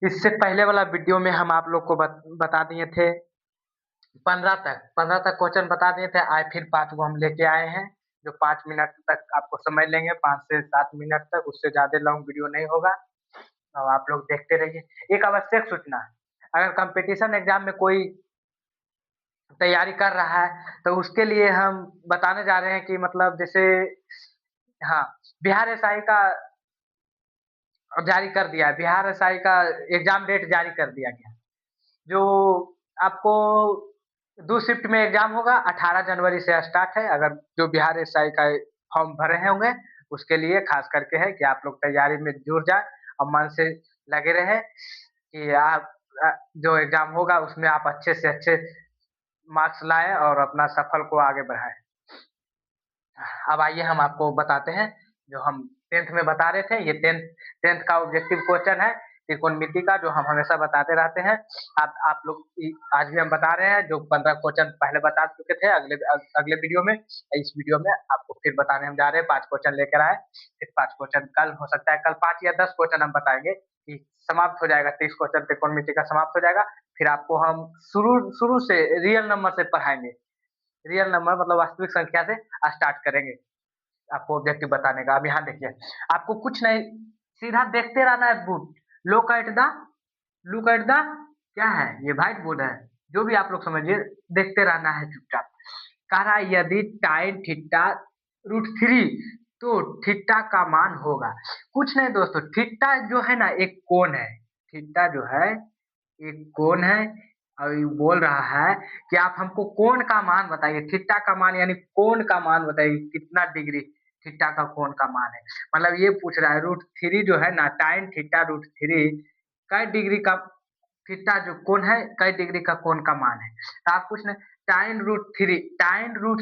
इससे पहले वाला वीडियो में हम आप लोग को बता दिए थे 15 तक क्वेश्चन बता दिए थे। आज फिर 5 को हम लेके आए हैं, जो 5 मिनट तक आपको समझ लेंगे, 5 से 7 मिनट तक, उससे ज़्यादा लॉन्ग वीडियो नहीं होगा। और आप लोग देखते रहिए। एक आवश्यक सूचना, अगर कंपटीशन एग्जाम में कोई तैयारी कर रहा है तो उसके लिए हम बताने जा रहे हैं कि मतलब जैसे हाँ, बिहार एसआई का जारी कर दिया है, बिहार एसआई का एग्जाम डेट जारी कर दिया गया, जो आपको 2 शिफ्ट में एग्जाम होगा। 18 जनवरी से स्टार्ट है। अगर जो बिहार एसआई का फॉर्म भरे होंगे उसके लिए खास करके है कि आप लोग तैयारी में जुट जाए और मन से लगे रहे कि आप जो एग्जाम होगा उसमें आप अच्छे से अच्छे मार्क्स लाएं और अपना सफल को आगे बढ़ाएं। अब आइए हम आपको बताते हैं, जो हम 10th में बता रहे थे, ये 10th का ऑब्जेक्टिव क्वेश्चन है त्रिकोणमिति का, जो हम हमेशा बताते रहते हैं। आप लोग आज भी हम बता रहे हैं, जो 15 क्वेश्चन पहले बता चुके थे अगले वीडियो में। इस वीडियो में आपको फिर बताने हम जा रहे हैं, 5 क्वेश्चन लेकर आए, फिर 5 क्वेश्चन कल हो सकता है, कल 5 या 10 क्वेश्चन हम बताएंगे कि समाप्त हो जाएगा। 30 क्वेश्चन त्रिकोणमिति का समाप्त हो जाएगा। फिर आपको हम शुरू शुरू से रियल नंबर से पढ़ाएंगे। रियल नंबर मतलब वास्तविक संख्या से स्टार्ट करेंगे आपको ऑब्जेक्टिव बताने का। अब यहाँ देखिए, आपको कुछ नहीं, सीधा देखते रहना है book. Look at the look at the क्या है ये, व्हाइट बोर्ड है, जो भी आप लोग समझिए, देखते रहना है चुपचाप। कह रहा है यदि टाइन थीटा √3 तो थीटा का मान होगा। कुछ नहीं दोस्तों, थीटा जो है ना एक कोण है। थीटा जो है एक कोण है और ये बोल रहा है कि आप हमको कोण का मान बताइए। थीटा का मान यानी कोण का मान बताइए, कितना डिग्री थीटा का कोण का मान है। मतलब ये पूछ रहा है √3 जो है ना, टाइन थीटा √3 कई डिग्री का थीटा जो कोण है, कई डिग्री का कोण का मान है। तो आप कुछ नहीं, टाइन रूट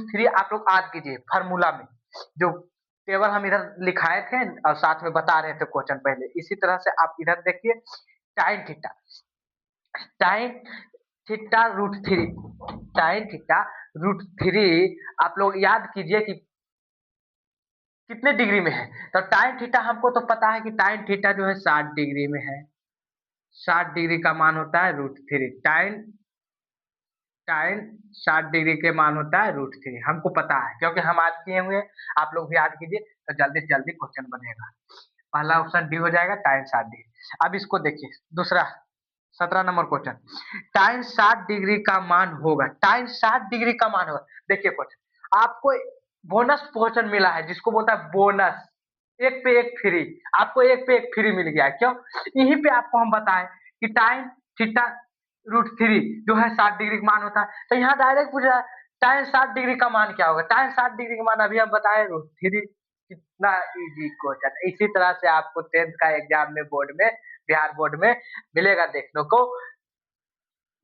थ्री आप लोग याद कीजिए फार्मूला में, जो टेबल हम इधर लिखाए थे और साथ में बता रहे थे क्वेश्चन पहले, इसी तरह से आप इधर देखिए। Tan theta tan theta root three tan theta root three आप लोग याद कीजिए कि कितने डिग्री में है। तो टाइन थीटा हमको तो पता है कि टाइन थीटा जो है 60 डिग्री में है। 60 डिग्री का मान होता है √3। टाइन टाइन 60 डिग्री के मान होता है √3, हमको पता है क्योंकि हम याद किए हुए। आप लोग भी याद कीजिए तो जल्दी से जल्दी क्वेश्चन बनेगा। पहला ऑप्शन डी हो जाएगा, टाइन 60 डिग्री। अब इसको देखिए, दूसरा 17 नंबर क्वेश्चन, टाइन 60 डिग्री का मान होगा। टाइन 60 डिग्री का मान होगा। देखिए क्वेश्चन, आपको बोनस क्वेश्चन मिला है, जिसको बोलता है बोनस, एक पे एक फ्री। आपको एक पे एक फ्री मिल गया, क्यों? यहीं पे आपको हम बताएं कि टाइन थीटा √3 जो है 60 डिग्री का मान होता है। तो यहाँ डायरेक्ट पूछ रहा है टाइन 60 डिग्री का मान क्या होगा। टाइन 60 डिग्री का मान अभी हम बताए √3। कितना इजी क्वेश्चन। इसी तरह से आपको 10th का एग्जाम में बोर्ड में, बिहार बोर्ड में मिलेगा देखने को,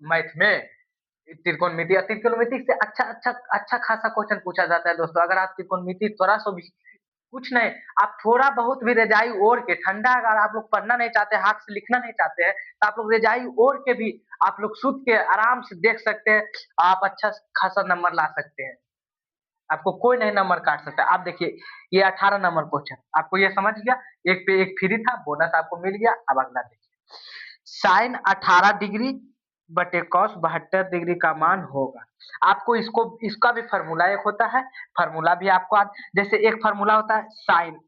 मैथ में त्रिकोणमिति। त्रिकोणमिति से अच्छा खासा क्वेश्चन पूछा जाता है दोस्तों। अगर आप त्रिकोणमिति थोड़ा सा भी, कुछ नहीं, आप थोड़ा बहुत भी रजाई ओढ़ के, ठंडा अगर आप लोग पढ़ना नहीं चाहते, हाथ से लिखना नहीं चाहते हैं, तो आप लोग रजाई ओढ़ के भी आप लोग सूत के आराम से देख सकते हैं। आप अच्छा खासा नंबर ला सकते हैं, आपको कोई नहीं नंबर काट सकता। आप देखिए, ये 18 नंबर क्वेश्चन आपको ये समझ गया, एक पे एक फ्री था, बोनस आपको मिल गया। अब अगला देखिए, साइन 18 डिग्री बटे कॉस 72 डिग्री का मान होगा। आपको इसको, इसका भी फार्मूला एक होता है, फार्मूला भी आपको जैसे एक फार्मूला होता है sine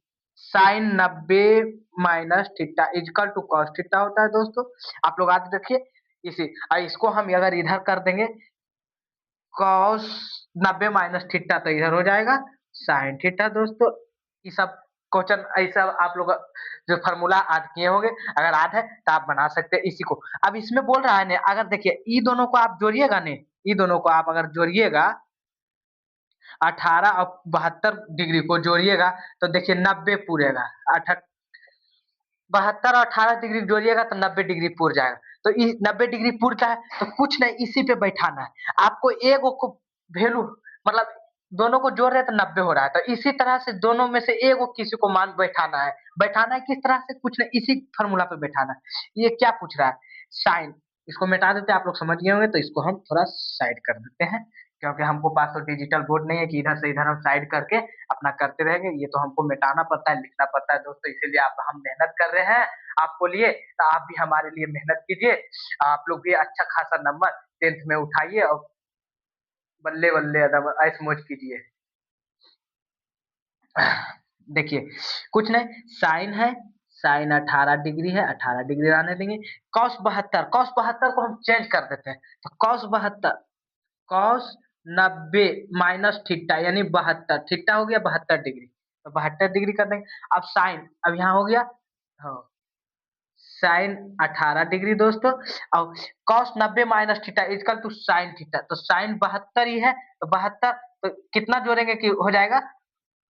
sine 90 minus theta is equal to cos theta होता है दोस्तों। आप लोग याद रखिए इसी, और इसको हम अगर इधर कर देंगे कॉस 90 माइनस थीटा, तो इधर हो जाएगा साइन थीटा दोस्तों। ये सब क्वेश्चन ऐसा आप लोग जो फार्मूला याद किए होंगे, अगर याद है तो आप बना सकते हैं इसी को। अब इसमें बोल रहा है ने, अगर देखिए ये दोनों को आप जोड़िएगा ने, ये दोनों को आप अगर जोड़िएगा, 18 और 72 डिग्री को जोड़िएगा तो देखिए 90 पूरेगा। 72 और 18 डिग्री जोड़िएगा तो 90 डिग्री पूर जाएगा। तो 90 डिग्री पूरता है तो कुछ नहीं, इसी पे बैठाना है आपको। एगो को वैल्यू मतलब दोनों को जोड़ रहे हैं तो 90 हो रहा है, तो इसी तरह से दोनों में से एगो किसी को मान बैठाना है। बैठाना है किस तरह से, कुछ नहीं, इसी फार्मूला पे बैठाना है। ये क्या पूछ रहा है, साइन, इसको मिटा देते हैं, आप लोग समझ गए होंगे, तो इसको हम थोड़ा साइड कर देते हैं, क्योंकि हमको पास तो डिजिटल बोर्ड नहीं है कि इधर से इधर हम साइड करके अपना करते रहेंगे। ये तो हमको मिटाना पड़ता है, लिखना पड़ता है दोस्तों, इसीलिए आप हम मेहनत कर रहे हैं, आप बोलिए तो आप भी हमारे लिए मेहनत कीजिए, आप लोग भी अच्छा खासा नंबर 10th में उठाइए और बल्ले बल्ले एकदम ऐश मौज कीजिए। देखिए, कुछ नहीं, साइन है, साइन 18 डिग्री है, 18 डिग्री आने देंगे। कॉस 72 को हम चेंज कर देते हैं, तो कॉस 90 माइनस थीटा यानी 72, थीटा हो गया 72 डिग्री, तो 72 डिग्री कर देंगे। अब साइन, अब यहाँ हो गया, हाँ, साइन 18 डिग्री दोस्तों, और cos 90 minus theta equal to sine theta, तो साइन 72 ही है, तो 72, तो कितना जोड़ेंगे कि हो जाएगा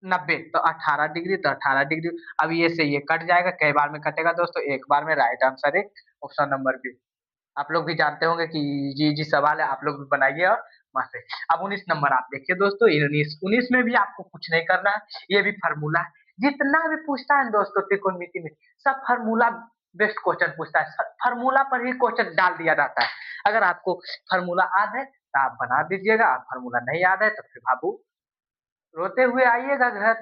90, तो 18 डिग्री, तो 18 डिग्री। अब ये से ये कट जाएगा, कई बार में कटेगा दोस्तों, एक बार में। राइट आंसर है ऑप्शन नंबर बी। आप लोग भी जानते होंगे कि जी जी सवाल है, आप लोग भी बनाइए और वहां से। अब 19 नंबर आप देखिए दोस्तों, 19 में भी आपको कुछ नहीं करना है, ये भी फार्मूला है। जितना भी पूछता है दोस्तों त्रिकोणमिति में, सब फार्मूला बेस्ड क्वेश्चन पूछता है, फार्मूला पर ही क्वेश्चन डाल दिया जाता है। अगर आपको फार्मूला याद है तो आप बना दीजिएगा, आप फार्मूला नहीं याद है तो फिर बाबू रोते हुए आइएगा घर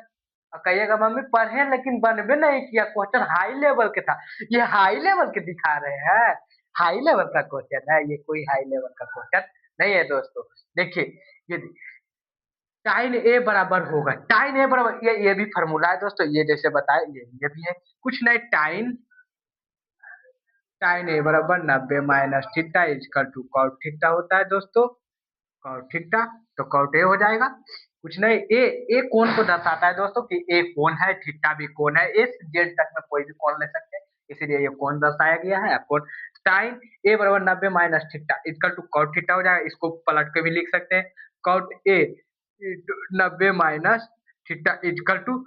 और कहिएगा मम्मी पढ़े लेकिन बनबे नहीं किया, क्वेश्चन हाई लेवल के था। ये हाई लेवल के दिखा रहे हैं, हाई लेवल का क्वेश्चन है ये, कोई हाई लेवल का क्वेश्चन नहीं है दोस्तों। देखिए, ये टाइन ए बराबर होगा, टाइन ए बराबर, ये भी फार्मूला है दोस्तों, ये जैसे बताए ये भी है। कुछ नहीं, टाइन टाइन ए बराबर 90 minus theta is equal to cot theta होता है दोस्तों, कॉट थीटा, तो कॉट ए हो जाएगा। कुछ नहीं, ए कोण को दर्शाता है दोस्तों कि ए कोण है, थीटा भी कोण है, इस जेड तक में कोई भी कोण ले सकते हैं, इसीलिए ये कोण दर्शाया गया है। कोण टाइन ए बराबर 90 minus theta equal to cot theta हो जाएगा, इसको पलट के भी लिख सकते हैं, cot A 90 minus theta equal to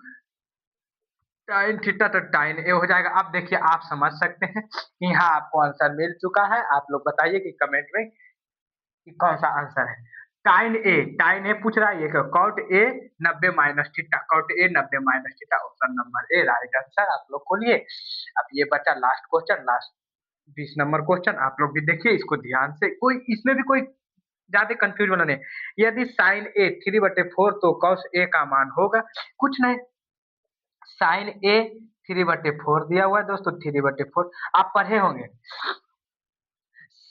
tan theta, तो टाइन ए हो जाएगा। अब देखिए, आप समझ सकते हैं कि यहाँ आपको आंसर मिल चुका है। आप लोग बताइए कि कमेंट में कि कौन सा आंसर है। टाइन ए पूछ रहा है, ये cot A 90 minus theta, cot A 90 minus theta, option number A right answer. आप लोग खोलिए, अब ये बचा last question, last 20 number question, आप लोग भी देखिए इसको ध्यान से, कोई इसमें भी कोई ज्यादा कंफ्यूज होना नहीं। यदि साइन ए 3/4 तो कॉस ए का मान होगा। कुछ नहीं, साइन ए 3/4 दिया हुआ है दोस्तों, 3/4 आप पढ़े होंगे।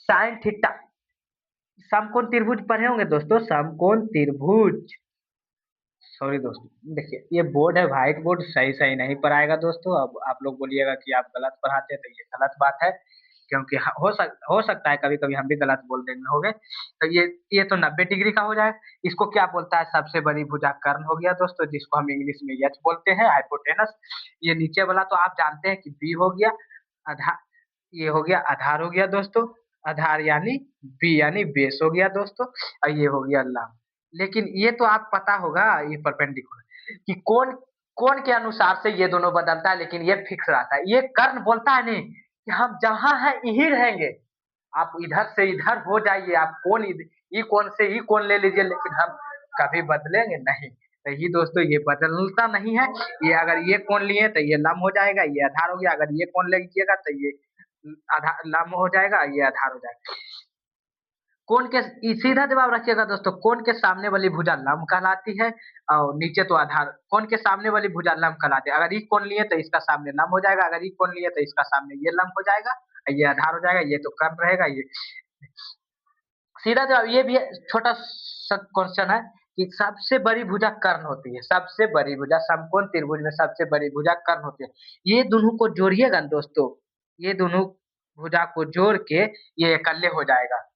साइन थीटा, समकोण त्रिभुज पढ़े होंगे दोस्तों, समकोण त्रिभुज। सॉरी दोस्तों, देखिए ये बोर्ड है व्हाइट बोर्ड, सही सही नहीं पढ़ाएगा दोस्तों। अब आप लोग बोलिएगा कि आप गलत पढ़ाते हैं, तो ये गलत बात है, क्योंकि हो सकता है कभी कभी हम भी गलत बोल देंगे होंगे। तो ये तो 90 डिग्री का हो जाए। इसको क्या बोलता है, सबसे बड़ी भुजा कर्ण हो गया दोस्तों, जिसको हम इंग्लिश में यच बोलते हैं, हाइपोटेनस। ये नीचे वाला तो आप जानते हैं कि बी हो गया, आधार, ये हो गया आधार हो गया दोस्तों, आधार यानी बी यानी बेस हो गया दोस्तों, और ये हो गया लाभ। लेकिन ये तो आप पता होगा, ये परपेंडिकुलर कि कौन कौन के अनुसार से ये दोनों बदलता है, लेकिन ये फिक्स रहता है। ये कर्ण बोलता है नहीं कि हम जहां हैं यही रहेंगे, आप इधर से इधर हो जाइए, आप ई कौन से ई कौन ले लीजिए, लेकिन हम कभी बदलेंगे नहीं। तो ये दोस्तों ये बदलता नहीं है। ये अगर ये कौन लिए तो ये लम हो जाएगा, ये आधार हो गया। अगर ये कौन ले लीजिएगा तो ये आधार लम हो जाएगा, ये आधार हो जाएगा। कोण के सीधा जवाब रखिएगा दोस्तों, कोण के सामने वाली भुजा लंब कहलाती है, और नीचे तो आधार। कोण के सामने वाली भुजा लंब कहलाती है, अगर ई कोण लिए तो इसका सामने लंब हो जाएगा, अगर ई कोण लिए तो इसका सामने ये लंब हो जाएगा, ये आधार हो जाएगा, ये तो कर्ण रहेगा। ये सीधा जवाब, ये भी छोटा सा क्वेश्चन है कि सबसे बड़ी भुजा कर्ण होती है, सबसे बड़ी भुजा समकोण त्रिभुज में सबसे बड़ी भुजा कर्ण होती है। ये दोनों को जोड़िएगा दोस्तों, ये दोनों भुजा को जोड़ के ये इकल्ले हो जाएगा।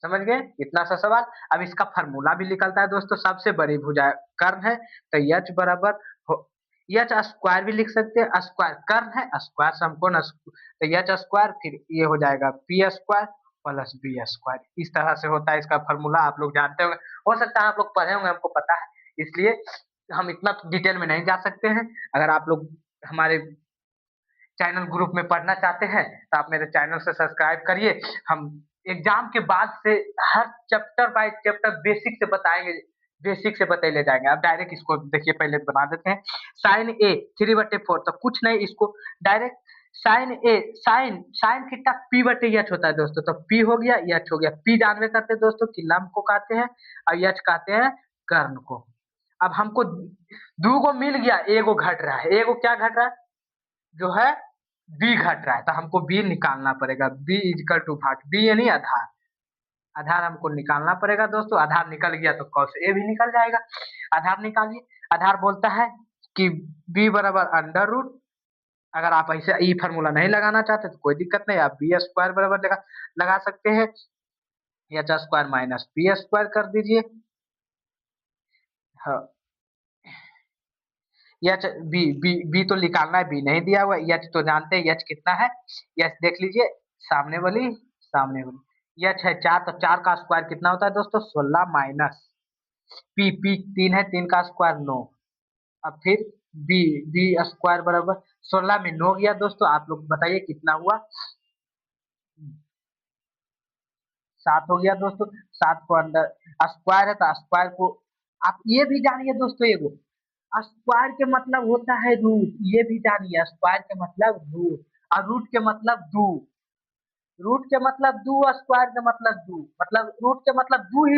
समझ गए इतना सा सवाल। अब इसका फार्मूला भी निकलता है दोस्तों, सबसे बड़ी भुजा कर्ण है तो एच बराबर एच स्क्वायर भी लिख सकते हैं, स्क्वायर कर्ण है, स्क्वायर समकोण, तो एच स्क्वायर, फिर ये हो जाएगा P square plus B square. इस तरह से होता है इसका फार्मूला, आप लोग जानते होंगे, हो सकता है आप लोग पढ़े होंगे, हमको पता है, इसलिए हम इतना डिटेल में नहीं जा सकते हैं। अगर आप लोग हमारे चैनल ग्रुप में पढ़ना चाहते हैं तो आप मेरे चैनल से सब्सक्राइब करिए। हम एग्जाम के बाद से हर चैप्टर बाय चैप्टर बेसिक से बताएंगे, बेसिक से बतैले जाएंगे। अब डायरेक्ट इसको देखिए, पहले बना देते हैं। साइन ए 3/4, तो कुछ नहीं, इसको direct sine sine theta p/h होता है दोस्तों, तो p हो गया, h हो गया। p जानवे करते हैं दोस्तों कि लंब को कहते हैं, और h कहते हैं कर्ण को। अब हमको दो गो मिल गया, एगो घट रहा है, एगो क्या घट रहा है जो है बी घट रहा है तो हमको बी निकालना पड़ेगा। बी इजकल टू भाग बी यानी आधार। आधार हमको निकालना पड़ेगा दोस्तों। आधार निकल गया तो कॉस ए भी निकल जाएगा। आधार निकालिए। आधार बोलता है कि बी बराबर अंडर रूट। अगर आप ऐसे ई फार्मूला नहीं लगाना चाहते तो कोई दिक्कत नहीं, आप बी स्क्वायर बराबर लगा सकते हैं। H square minus B square कर दीजिए। हाँ, एच बी बी बी तो निकालना है, बी नहीं दिया हुआ। एच तो जानते हैं एच कितना है। एच देख लीजिए, सामने वाली एच है 4, तो 4 का स्क्वायर कितना होता है दोस्तों? 16 माइनस पी, पी 3 है, 3 का स्क्वायर 9। अब फिर बी, बी स्क्वायर बराबर 16 में 9 गया दोस्तों। आप लोग बताइए कितना हुआ? 7 हो गया दोस्तों। 7 को अंदर स्क्वायर है तो स्क्वायर को आप ये भी जानिए दोस्तों, एगो स्क्वायर के मतलब होता है रूट। ये भी जानिए, स्क्वायर के मतलब रूट, और रूट के मतलब दो। रूट के मतलब दो, स्क्वायर के मतलब दो, मतलब रूट के मतलब दो ही